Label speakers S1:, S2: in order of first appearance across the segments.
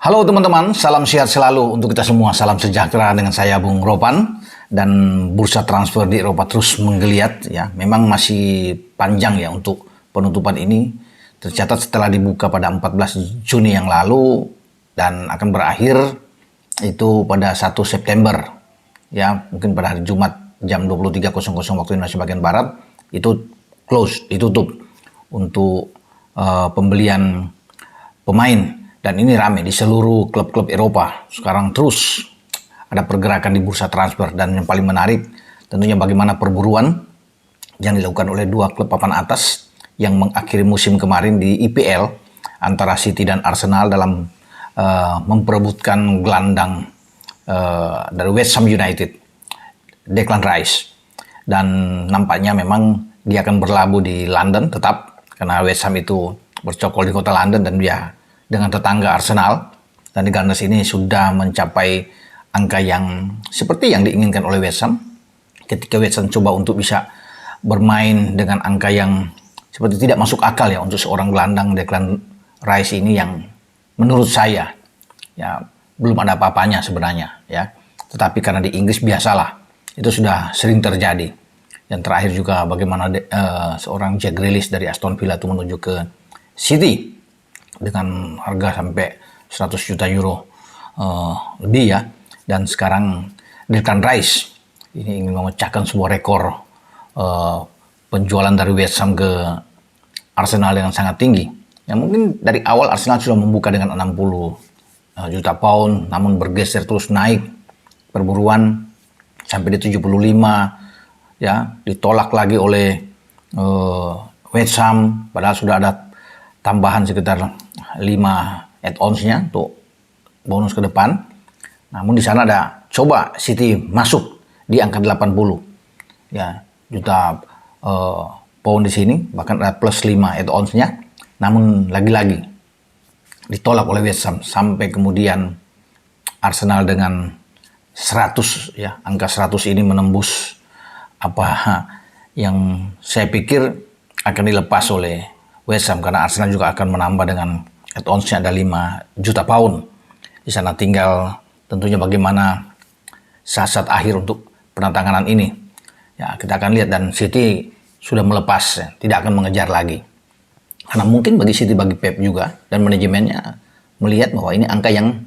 S1: Halo teman-teman, salam sehat selalu untuk kita semua. Salam sejahtera dengan saya Bung Ropan. Dan bursa transfer di Eropa terus menggeliat ya. Memang masih panjang ya untuk penutupan ini. Tercatat setelah dibuka pada 14 Juni yang lalu dan akan berakhir itu pada 1 September. Ya, mungkin pada hari Jumat jam 23.00 waktu Indonesia bagian Barat itu close, ditutup untuk pembelian pemain. Dan ini rame di seluruh klub-klub Eropa. Sekarang terus ada pergerakan di bursa transfer. Dan yang paling menarik tentunya bagaimana perburuan yang dilakukan oleh dua klub papan atas yang mengakhiri musim kemarin di IPL antara City dan Arsenal dalam memperebutkan gelandang dari West Ham United, Declan Rice. Dan nampaknya memang dia akan berlabuh di London tetap karena West Ham itu bercokol di kota London dan dia dengan tetangga Arsenal, dan di Gunners ini sudah mencapai angka yang seperti yang diinginkan oleh West Ham. Ketika West Ham coba untuk bisa bermain dengan angka yang seperti tidak masuk akal ya untuk seorang gelandang Declan Rice ini yang menurut saya ya belum ada apa-apanya sebenarnya ya. Tetapi karena di Inggris biasalah, itu sudah sering terjadi. Yang terakhir juga bagaimana seorang Jack Grealish dari Aston Villa itu menuju ke City dengan harga sampai 100 juta euro lebih ya. Dan sekarang Declan Rice ini ingin memecahkan sebuah rekor penjualan dari West Ham ke Arsenal dengan sangat tinggi. Ya mungkin dari awal Arsenal sudah membuka dengan 60 juta pound, namun bergeser terus naik perburuan sampai di 75 ya, ditolak lagi oleh West Ham padahal sudah ada tambahan sekitar 5 add-ons-nya untuk bonus ke depan. Namun di sana ada coba City masuk di angka 80 ya juta pound di sini, bahkan ada plus 5 add-ons-nya. Namun lagi-lagi ditolak oleh West Ham sampai kemudian Arsenal dengan 100 ya, angka 100 ini menembus apa yang saya pikir akan dilepas oleh West Ham, karena Arsenal juga akan menambah dengan add-ons-nya ada 5 juta pound. Di sana tinggal tentunya bagaimana saat-saat akhir untuk penandatanganan ini. Ya, kita akan lihat, dan City sudah melepas, ya, tidak akan mengejar lagi. Karena mungkin bagi City, bagi Pep juga dan manajemennya melihat bahwa ini angka yang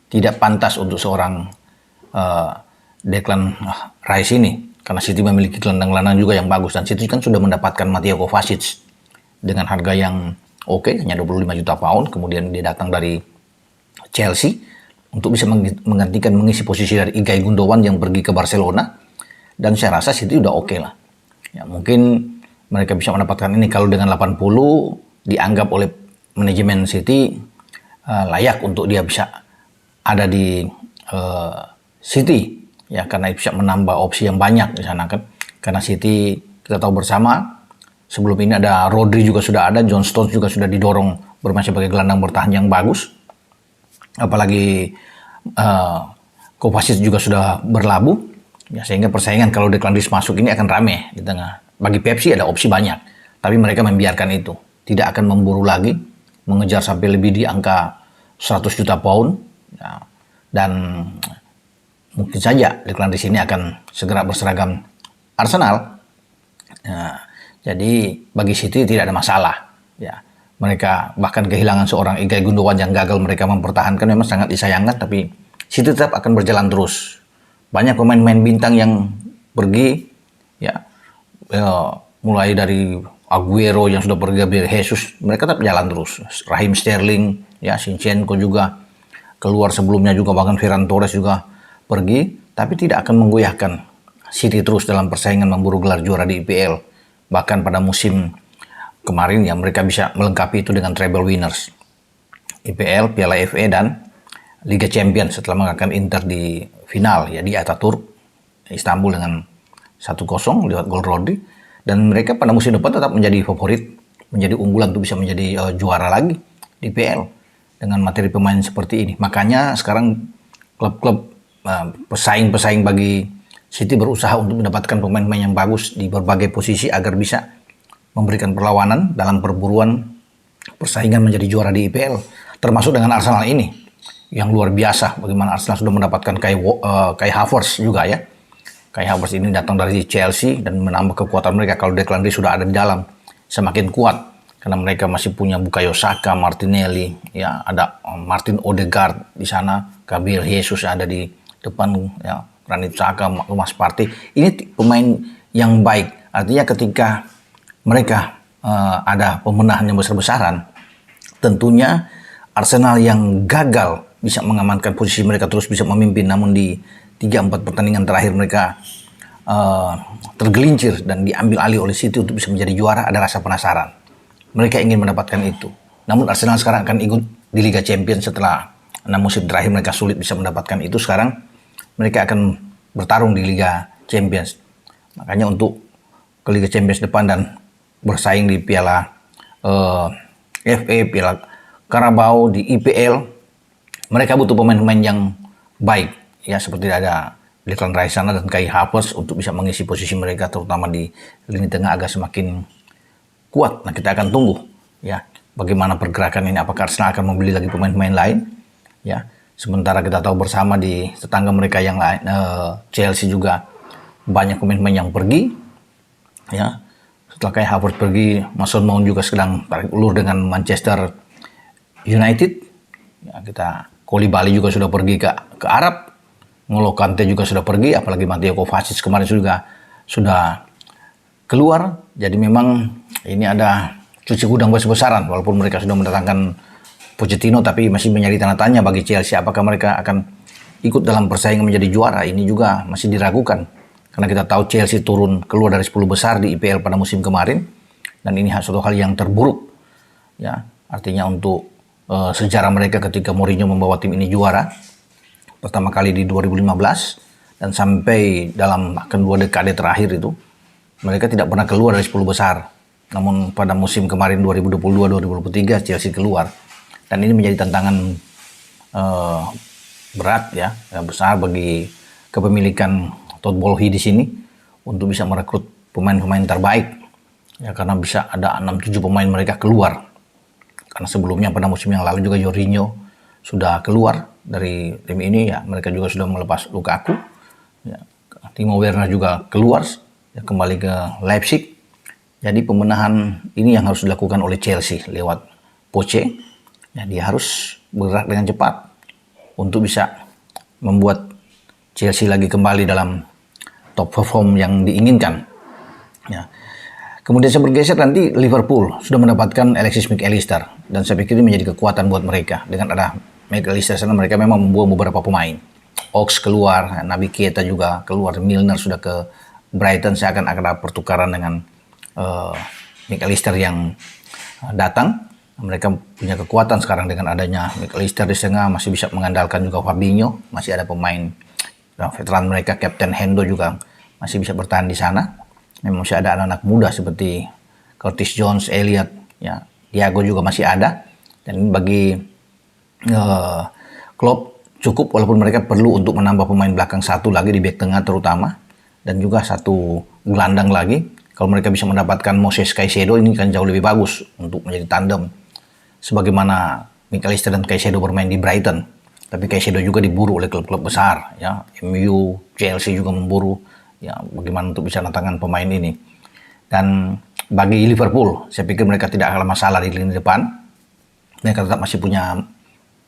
S1: tidak pantas untuk seorang Declan Rice ini. Karena City memiliki gelandang-gelandang juga yang bagus, dan City kan sudah mendapatkan Mateo Kovacic dengan harga yang oke, hanya 25 juta pound. Kemudian dia datang dari Chelsea untuk bisa menggantikan, mengisi posisi dari Ilkay Gundogan yang pergi ke Barcelona. Dan saya rasa City udah oke lah. Ya, mungkin mereka bisa mendapatkan ini kalau dengan 80 dianggap oleh manajemen City layak untuk dia bisa ada di City. Ya, karena itu bisa menambah opsi yang banyak di sana kan. Karena City kita tahu bersama, sebelum ini ada Rodri juga sudah ada, John Stones juga sudah didorong bermain sebagai gelandang bertahan yang bagus. Apalagi Kovacic juga sudah berlabuh, ya, sehingga persaingan kalau Declan Rice masuk ini akan rame di tengah. Bagi Pepsi ada opsi banyak, tapi mereka membiarkan itu. Tidak akan memburu lagi, mengejar sampai lebih di angka 100 juta pound. Ya, dan mungkin saja Declan Rice ini akan segera berseragam Arsenal. Ya, jadi bagi City tidak ada masalah. Ya, mereka bahkan kehilangan seorang Ilkay Gundogan yang gagal mereka mempertahankan memang sangat disayangkan, tapi City tetap akan berjalan terus. Banyak pemain-pemain bintang yang pergi, ya, mulai dari Aguero yang sudah pergi, Gabriel Jesus, mereka tetap jalan terus. Raheem Sterling, ya, Zinchenko juga keluar sebelumnya juga, bahkan Ferran Torres juga pergi, tapi tidak akan menggoyahkan City terus dalam persaingan memburu gelar juara di IPL. Bahkan pada musim kemarin ya mereka bisa melengkapi itu dengan treble winners. IPL, Piala FA dan Liga Champions setelah mengalahkan Inter di final ya di Ataturk Istanbul dengan 1-0 lewat gol Rodri. Dan mereka pada musim depan tetap menjadi favorit, menjadi unggulan untuk bisa menjadi juara lagi di IPL dengan materi pemain seperti ini. Makanya sekarang klub-klub pesaing-pesaing bagi City berusaha untuk mendapatkan pemain-pemain yang bagus di berbagai posisi agar bisa memberikan perlawanan dalam perburuan persaingan menjadi juara di IPL, termasuk dengan Arsenal ini yang luar biasa. Bagaimana Arsenal sudah mendapatkan Kai Havertz juga ya. Kai Havertz ini datang dari Chelsea dan menambah kekuatan mereka. Kalau Declan Rice sudah ada di dalam, semakin kuat karena mereka masih punya Bukayo Saka, Martinelli, ya ada Martin Odegaard di sana, Gabriel Jesus ada di depan, ya Granit Xhaka, Thomas Partey. Ini pemain yang baik. Artinya ketika mereka ada pemenahan yang besar-besaran, tentunya Arsenal yang gagal bisa mengamankan posisi mereka terus bisa memimpin, namun di 3-4 pertandingan terakhir mereka tergelincir dan diambil alih oleh City untuk bisa menjadi juara, ada rasa penasaran. Mereka ingin mendapatkan itu. Namun Arsenal sekarang akan ikut di Liga Champions setelah 6 musim terakhir mereka sulit bisa mendapatkan itu. Sekarang mereka akan bertarung di Liga Champions. Makanya untuk ke Liga Champions depan dan bersaing di Piala FA, Piala Carabao, di IPL, mereka butuh pemain-pemain yang baik. Ya seperti ada Declan Rice sana dan Kai Havertz untuk bisa mengisi posisi mereka, terutama di lini tengah agar semakin kuat. Nah, kita akan tunggu ya bagaimana pergerakan ini, apakah Arsenal akan membeli lagi pemain-pemain lain ya. Sementara kita tahu bersama di tetangga mereka yang lain, Chelsea juga banyak pemain-pemain yang pergi ya. Setelah Kai Havertz pergi, Mason Mount juga sedang tarik ulur dengan Manchester United ya. Kita Koulibaly juga sudah pergi ke Arab, N'Golo Kante juga sudah pergi, apalagi Mateo Kovacic kemarin juga sudah keluar. Jadi memang ini ada cuci gudang besar-besaran, walaupun mereka sudah mendatangkan Pochettino, tapi masih menjadi tanda tanya bagi Chelsea apakah mereka akan ikut dalam persaingan menjadi juara. Ini juga masih diragukan karena kita tahu Chelsea turun keluar dari 10 besar di IPL pada musim kemarin, dan ini suatu hal yang terburuk ya. Artinya untuk sejarah mereka ketika Mourinho membawa tim ini juara pertama kali di 2015 dan sampai dalam bahkan 2 dekade terakhir itu mereka tidak pernah keluar dari 10 besar. Namun pada musim kemarin 2022-2023 Chelsea keluar. Dan ini menjadi tantangan berat ya, besar bagi kepemilikan Todd Boehly di sini untuk bisa merekrut pemain-pemain terbaik. Ya karena bisa ada 6-7 pemain mereka keluar. Karena sebelumnya pada musim yang lalu juga Jorginho sudah keluar dari tim ini ya, mereka juga sudah melepas Lukaku. Ya, Timo Werner juga keluar ya, kembali ke Leipzig. Jadi pembenahan ini yang harus dilakukan oleh Chelsea lewat Poche. Ya, dia harus bergerak dengan cepat untuk bisa membuat Chelsea lagi kembali dalam top perform yang diinginkan. Ya. Kemudian saya bergeser nanti Liverpool sudah mendapatkan Alexis McAllister dan saya pikir ini menjadi kekuatan buat mereka. Dengan ada McAllister sana mereka memang membuang beberapa pemain. Ox keluar, Naby Keita juga keluar, Milner sudah ke Brighton. Saya akan ada pertukaran dengan McAllister yang datang. Mereka punya kekuatan sekarang dengan adanya McAllister di tengah, masih bisa mengandalkan juga Fabinho, masih ada pemain veteran mereka, Kapten Hendo juga masih bisa bertahan di sana. Memang masih ada anak-anak muda seperti Curtis Jones, Elliot, ya, Thiago juga masih ada. Dan bagi Klopp cukup, walaupun mereka perlu untuk menambah pemain belakang satu lagi di bek tengah terutama, dan juga satu gelandang lagi. Kalau mereka bisa mendapatkan Moses Caicedo, ini kan jauh lebih bagus untuk menjadi tandem. Sebagaimana McAllister dan Caicedo bermain di Brighton, tapi Caicedo juga diburu oleh klub-klub besar, ya, MU, Chelsea juga memburu, ya, bagaimana untuk bisa datangkan pemain ini. Dan bagi Liverpool, saya pikir mereka tidak akan masalah di lini depan. Mereka tetap masih punya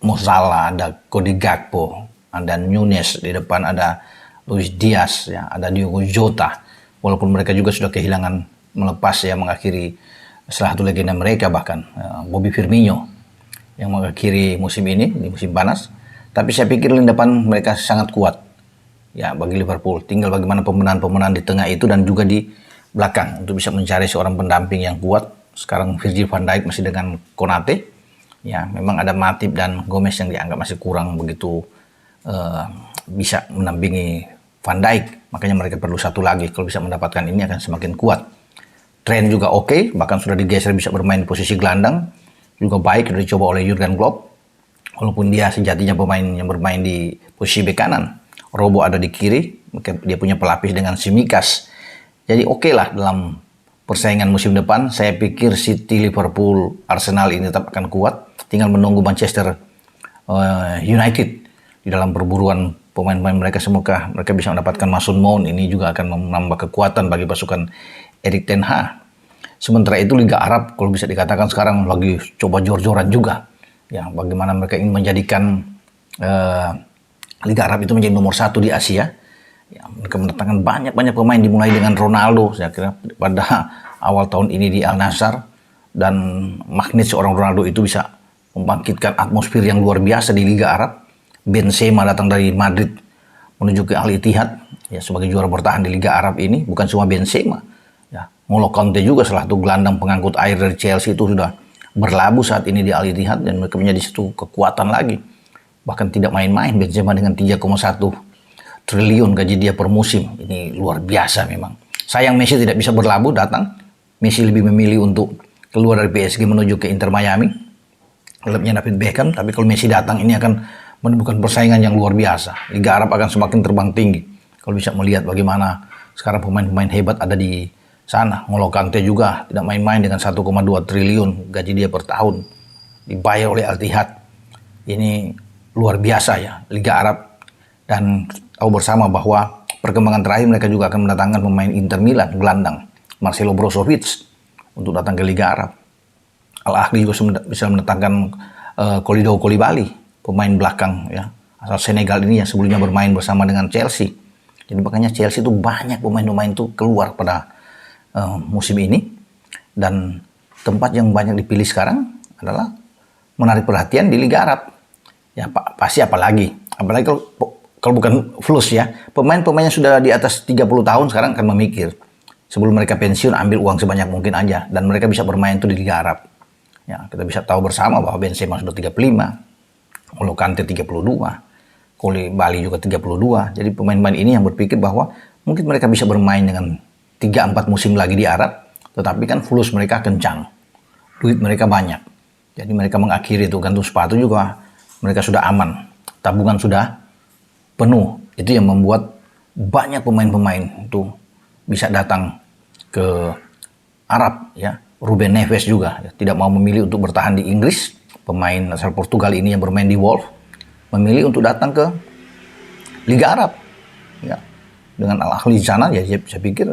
S1: Mo Salah, ada Cody Gakpo, ada Nunez di depan, ada Luis Diaz, ya, ada Diogo Jota. Walaupun mereka juga sudah kehilangan, melepas ya, mengakhiri salah satu legenda mereka bahkan Bobby Firmino yang mengakhiri musim ini di musim panas. Tapi saya pikir lini depan mereka sangat kuat ya bagi Liverpool. Tinggal bagaimana pembenahan di tengah itu dan juga di belakang untuk bisa mencari seorang pendamping yang kuat. Sekarang Virgil van Dijk masih dengan Konate. Ya, memang ada Matip dan Gomez yang dianggap masih kurang begitu bisa mendampingi Van Dijk. Makanya mereka perlu satu lagi. Kalau bisa mendapatkan ini akan semakin kuat. Trent juga oke, bahkan sudah digeser bisa bermain posisi gelandang. Juga baik, sudah dicoba oleh Jurgen Klopp. Walaupun dia sejatinya pemain yang bermain di posisi bek kanan. Robo ada di kiri, dia punya pelapis dengan Tsimikas. Jadi oke lah dalam persaingan musim depan. Saya pikir City, Liverpool, Arsenal ini tetap akan kuat. Tinggal menunggu Manchester United di dalam perburuan pemain-pemain mereka. Semoga mereka bisa mendapatkan Mason Mount. Ini juga akan menambah kekuatan bagi pasukan Erik ten Hag. Sementara itu Liga Arab kalau bisa dikatakan sekarang lagi coba jor-joran juga. Ya, bagaimana mereka ingin menjadikan Liga Arab itu menjadi nomor 1 di Asia. Ya, mereka mendatangkan banyak pemain dimulai dengan Ronaldo. Saya kira pada awal tahun ini di Al Nassr, dan magnet seorang Ronaldo itu bisa membangkitkan atmosfer yang luar biasa di Liga Arab. Benzema datang dari Madrid menuju ke Al Ittihad ya sebagai juara bertahan di Liga Arab ini. Bukan cuma Benzema, ya N'Golo Kante juga salah satu gelandang pengangkut air dari Chelsea itu sudah berlabuh saat ini di Al Ittihad, dan mereka menjadi satu kekuatan lagi. Bahkan tidak main-main Benzema dengan 3,1 triliun gaji dia per musim. Ini luar biasa memang. Sayang Messi tidak bisa berlabuh datang. Messi lebih memilih untuk keluar dari PSG menuju ke Inter Miami, klubnya David Beckham. Tapi kalau Messi datang, ini akan menimbulkan persaingan yang luar biasa. Liga Arab akan semakin terbang tinggi. Kalau bisa melihat bagaimana sekarang pemain-pemain hebat ada di sana. N'Golo Kante juga tidak main-main dengan 1,2 triliun gaji dia per tahun. Dibayar oleh Al Ittihad. Ini luar biasa ya Liga Arab. Dan tahu bersama bahwa perkembangan terakhir mereka juga akan mendatangkan pemain Inter Milan, gelandang Marcelo Brozovic untuk datang ke Liga Arab. Al Ahly juga bisa mendatangkan Kalidou Koulibaly, pemain belakang ya asal Senegal ini yang sebelumnya bermain bersama dengan Chelsea. Jadi makanya Chelsea itu banyak pemain-pemain itu keluar pada musim ini, dan tempat yang banyak dipilih sekarang adalah menarik perhatian di Liga Arab. Ya pasti apalagi kalau bukan flus ya, pemain-pemainnya sudah di atas 30 tahun sekarang akan memikir sebelum mereka pensiun ambil uang sebanyak mungkin aja, dan mereka bisa bermain itu di Liga Arab. Ya, kita bisa tahu bersama bahwa Benzema sudah 35, N'Golo Kante 32, Koulibaly juga 32. Jadi pemain-pemain ini yang berpikir bahwa mungkin mereka bisa bermain dengan 3-4 musim lagi di Arab, tetapi kan flus mereka kencang, duit mereka banyak. Jadi mereka mengakhiri itu gantung sepatu juga, mereka sudah aman, tabungan sudah penuh. Itu yang membuat banyak pemain-pemain itu bisa datang ke Arab ya. Ruben Neves juga ya, tidak mau memilih untuk bertahan di Inggris. Pemain asal Portugal ini yang bermain di Wolves memilih untuk datang ke Liga Arab ya. Dengan Al Ahly di sana ya, saya pikir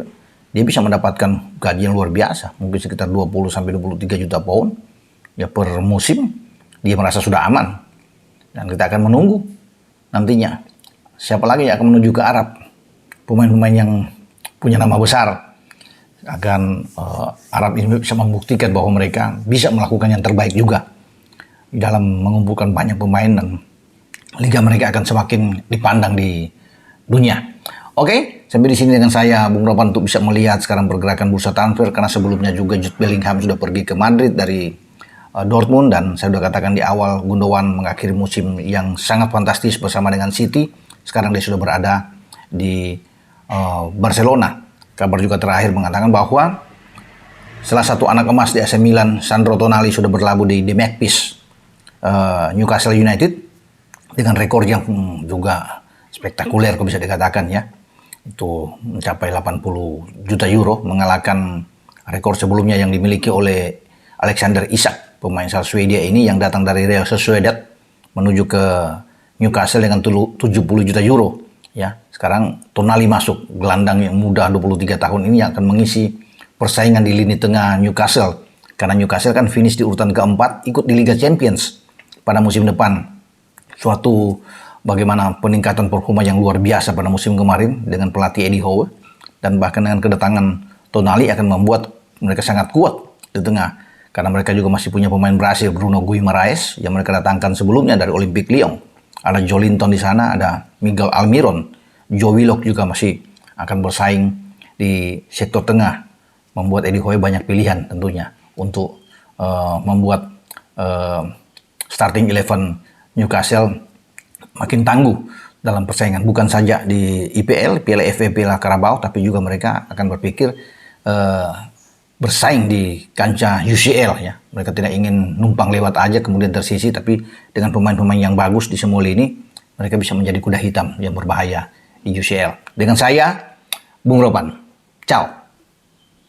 S1: dia bisa mendapatkan gaji yang luar biasa, mungkin sekitar 20 sampai 23 juta pound ya per musim. Dia merasa sudah aman, dan kita akan menunggu nantinya siapa lagi yang akan menuju ke Arab. Pemain-pemain yang punya nama besar akan Arab ini bisa membuktikan bahwa mereka bisa melakukan yang terbaik juga di dalam mengumpulkan banyak pemain, dan liga mereka akan semakin dipandang di dunia. Oke, sampai di sini dengan saya Bung Ropan untuk bisa melihat sekarang pergerakan bursa transfer, karena sebelumnya juga Jude Bellingham sudah pergi ke Madrid dari Dortmund, dan saya sudah katakan di awal Gundogan mengakhiri musim yang sangat fantastis bersama dengan City. Sekarang dia sudah berada di Barcelona. Kabar juga terakhir mengatakan bahwa salah satu anak emas di AC Milan, Sandro Tonali, sudah berlabuh di The Magpies Newcastle United dengan rekor yang juga spektakuler kalau bisa dikatakan ya. Itu mencapai 80 juta euro, mengalahkan rekor sebelumnya yang dimiliki oleh Alexander Isak, pemain asal Swedia ini yang datang dari Real Sociedad menuju ke Newcastle dengan 70 juta euro. Ya, sekarang Tonali masuk, gelandang yang muda 23 tahun ini yang akan mengisi persaingan di lini tengah Newcastle. Karena Newcastle kan finish di urutan keempat, ikut di Liga Champions pada musim depan. Suatu bagaimana peningkatan performa yang luar biasa pada musim kemarin dengan pelatih Eddie Howe, dan bahkan dengan kedatangan Tonali akan membuat mereka sangat kuat di tengah. Karena mereka juga masih punya pemain Brasil, Bruno Guimaraes, yang mereka datangkan sebelumnya dari Olympique Lyon. Ada Joelinton di sana, ada Miguel Almiron, Joe Willock juga masih akan bersaing di sektor tengah. Membuat Eddie Howe banyak pilihan tentunya untuk membuat starting 11 Newcastle makin tangguh dalam persaingan. Bukan saja di IPL, Piala FA, Piala Carabao, tapi juga mereka akan berpikir bersaing di kancah UCL ya. Mereka tidak ingin numpang lewat aja kemudian tersisi, tapi dengan pemain-pemain yang bagus di semua lini, mereka bisa menjadi kuda hitam yang berbahaya di UCL. Dengan saya, Bung Ropan. Ciao.